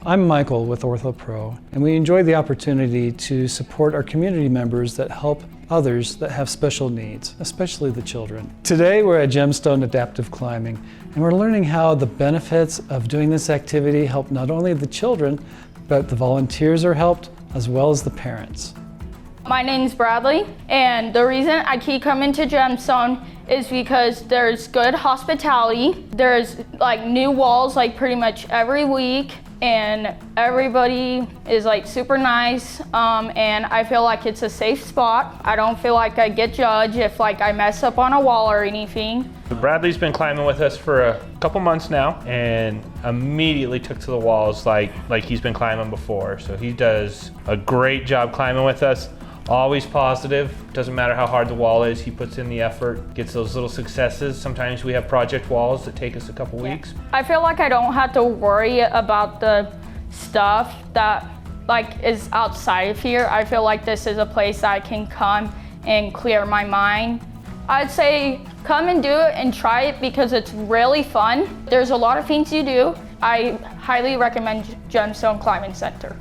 I'm Michael with OrthoPro, and we enjoy the opportunity to support our community members that help others that have special needs, especially the children. Today we're at Gemstone Adaptive Climbing, and we're learning how the benefits of doing this activity help not only the children, but the volunteers are helped, as well as the parents. My name's Bradlee, and the reason I keep coming to Gemstone is because there's good hospitality. There's like new walls like pretty much every week, and everybody is like super nice, and I feel like it's a safe spot. I don't feel like I get judged if like I mess up on a wall or anything. Bradlee's been climbing with us for a couple months now and immediately took to the walls like he's been climbing before. So he does a great job climbing with us. Always positive, doesn't matter how hard the wall is, he puts in the effort, gets those little successes. Sometimes we have project walls that take us a couple weeks. I feel like I don't have to worry about the stuff that like is outside of here. I feel like this is a place that I can come and clear my mind. I'd say come and do it and try it because it's really fun. There's a lot of things you do. I highly recommend Gemstone Climbing Center.